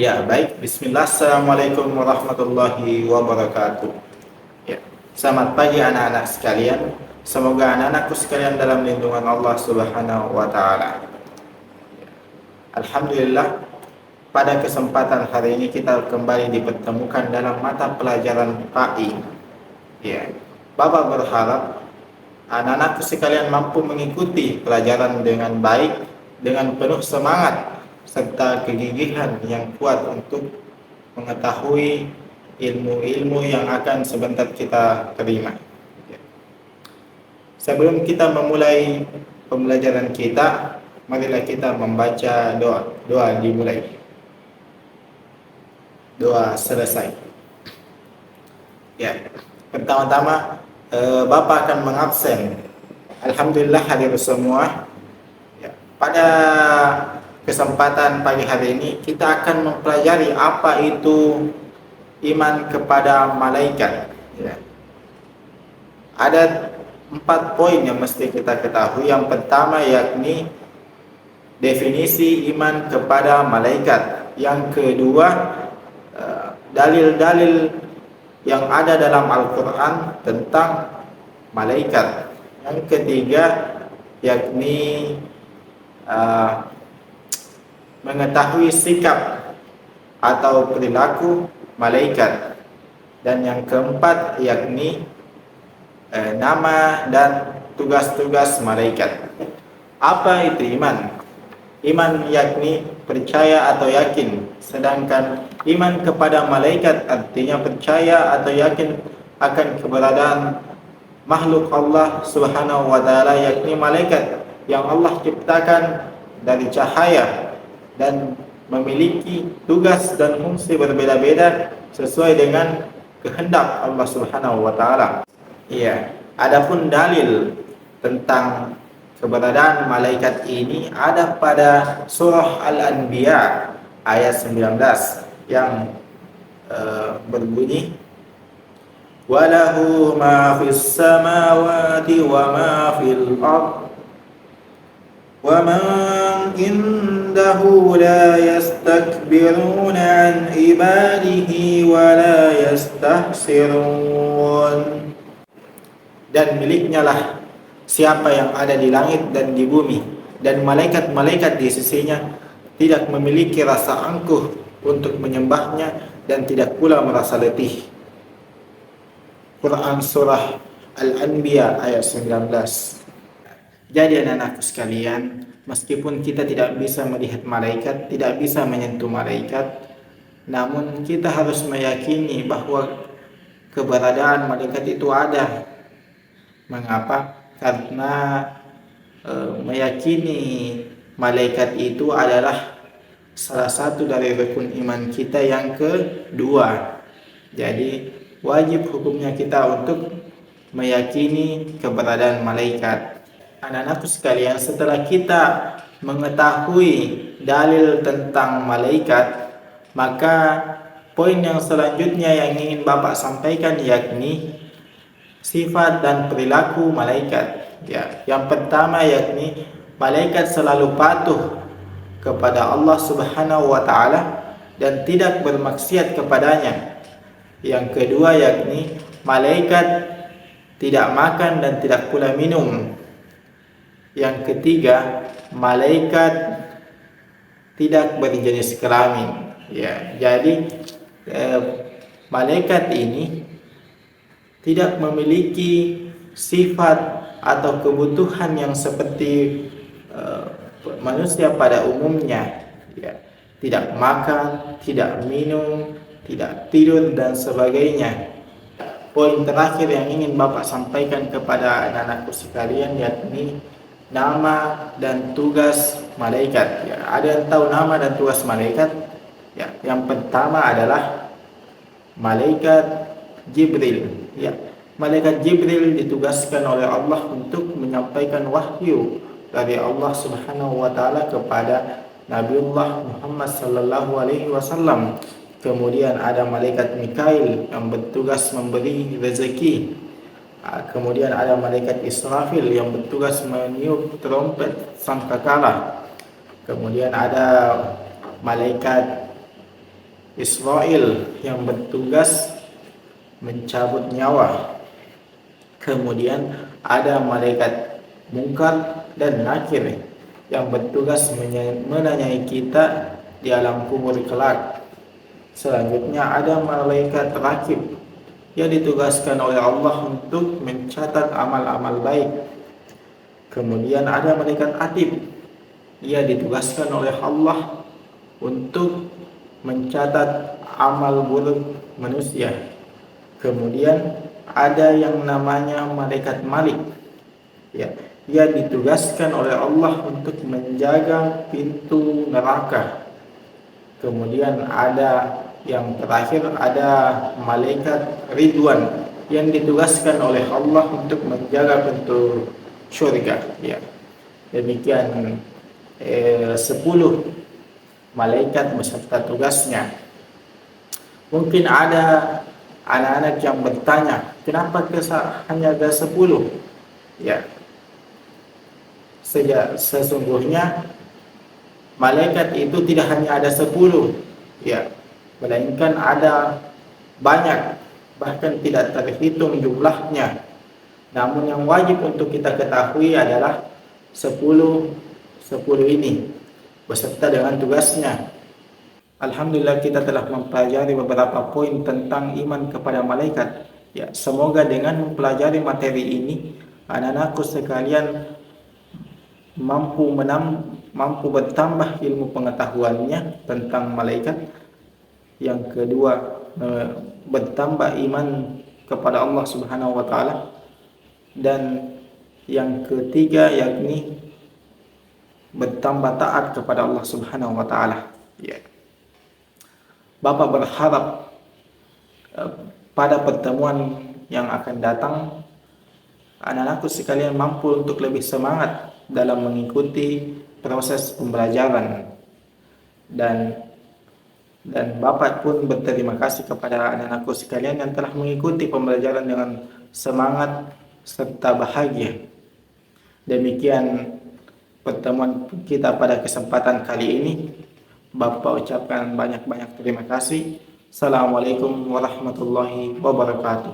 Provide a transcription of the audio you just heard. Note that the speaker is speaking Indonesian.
Ya, baik. Bismillah. Assalamualaikum warahmatullahi wabarakatuh. Ya. Selamat pagi anak-anak sekalian. Semoga anak-anakku sekalian dalam lindungan Allah Subhanahu wa taala. Alhamdulillah, pada kesempatan hari ini kita kembali dipertemukan dalam mata pelajaran PAI. Ya. Bapak berharap anak-anakku sekalian mampu mengikuti pelajaran dengan baik, dengan penuh semangat serta kegigihan yang kuat untuk mengetahui ilmu-ilmu yang akan sebentar kita terima. Sebelum kita memulai pembelajaran kita, marilah kita membaca doa. Doa dimulai. Doa selesai. Ya, pertama-tama Bapak akan mengabsen. Alhamdulillah hadir semua. Ya, pada kesempatan pagi hari ini kita akan mempelajari apa itu iman kepada malaikat. Ya. Ada 4 poin yang mesti kita ketahui. Yang pertama yakni definisi iman kepada malaikat. Yang kedua, dalil-dalil yang ada dalam Al-Quran tentang malaikat. Yang ketiga yakni mengetahui sikap atau perilaku malaikat. Dan yang keempat yakni nama dan tugas-tugas malaikat. Apa itu iman? Iman yakni percaya atau yakin, sedangkan iman kepada malaikat artinya percaya atau yakin akan keberadaan makhluk Allah Subhanahu wa taala, yakni malaikat yang Allah ciptakan dari cahaya dan memiliki tugas dan fungsi berbeda-beda sesuai dengan kehendak Allah Subhanahu wa taala. Iya, adapun dalil tentang keberadaan malaikat ini ada pada surah Al-Anbiya ayat 19 yang berbunyi walahu ma fis samawati wa ma fil ard wa man indahu la yastakbiruna an ibadihi wa la yastahsirun. Dan miliknya lah siapa yang ada di langit dan di bumi, dan malaikat-malaikat di sisinya tidak memiliki rasa angkuh untuk menyembahnya dan tidak pula merasa letih. Quran surah Al-Anbiya ayat 19. Jadi anak-anakku sekalian, meskipun kita tidak bisa melihat malaikat, tidak bisa menyentuh malaikat, namun kita harus meyakini bahwa keberadaan malaikat itu ada. Mengapa? Karena meyakini malaikat itu adalah salah satu dari rukun iman kita yang kedua. Jadi wajib hukumnya kita untuk meyakini keberadaan malaikat. Anak-anakku sekalian, setelah kita mengetahui dalil tentang malaikat, maka poin yang selanjutnya yang ingin Bapak sampaikan yakni sifat dan perilaku malaikat. Ya, yang pertama yakni malaikat selalu patuh kepada Allah Subhanahu wa taala dan tidak bermaksiat kepadanya. Yang kedua yakni malaikat tidak makan dan tidak pula minum. Yang ketiga, malaikat tidak berjenis kelamin. Ya, jadi malaikat ini tidak memiliki sifat atau kebutuhan yang seperti manusia pada umumnya. Ya, tidak makan, tidak minum, tidak tidur dan sebagainya. Poin terakhir yang ingin Bapak sampaikan kepada anak-anakku sekalian yakni nama dan tugas malaikat. Ya, ada yang tahu nama dan tugas malaikat? Ya, yang pertama adalah malaikat Jibril. Ya, malaikat Jibril ditugaskan oleh Allah untuk menyampaikan wahyu dari Allah Subhanahu wa taala kepada Nabiullah Muhammad sallallahu alaihi wasallam. Kemudian ada malaikat Mikail yang bertugas memberi rezeki. Kemudian ada malaikat Israfil yang bertugas meniup trompet sangkakala. Kemudian ada malaikat Israel yang bertugas mencabut nyawa. Kemudian ada malaikat Munkar dan Nakir yang bertugas menanyai kita di alam kubur kelak. Selanjutnya ada malaikat Rakib yang ditugaskan oleh Allah untuk mencatat amal-amal baik. Kemudian ada malaikat Atib, ia ditugaskan oleh Allah untuk mencatat amal buruk manusia. Kemudian ada yang namanya malaikat Malik, ya, ia ditugaskan oleh Allah untuk menjaga pintu neraka. Kemudian ada yang terakhir, ada malaikat Ridwan yang ditugaskan oleh Allah untuk menjaga pintu syurga, ya. Demikian 10 malaikat beserta tugasnya. Mungkin ada anak-anak yang bertanya, kenapa hanya ada 10? Ya, sesungguhnya malaikat itu tidak hanya ada 10, ya, melainkan ada banyak, bahkan tidak terhitung jumlahnya. Namun yang wajib untuk kita ketahui adalah 10 ini beserta dengan tugasnya. Alhamdulillah kita telah mempelajari beberapa poin tentang iman kepada malaikat. Ya, semoga dengan mempelajari materi ini anak-anakku sekalian mampu bertambah ilmu pengetahuannya tentang malaikat. Yang kedua, bertambah iman kepada Allah Subhanahu wa taala. Dan yang ketiga yakni bertambah taat kepada Allah Subhanahu wa taala. Ya. Bapak berharap pada pertemuan yang akan datang anak-anakku sekalian mampu untuk lebih semangat dalam mengikuti proses pembelajaran, dan Bapak pun berterima kasih kepada anak-anakku sekalian yang telah mengikuti pembelajaran dengan semangat serta bahagia. Demikian pertemuan kita pada kesempatan kali ini. Bapak ucapkan banyak-banyak terima kasih. Assalamualaikum warahmatullahi wabarakatuh.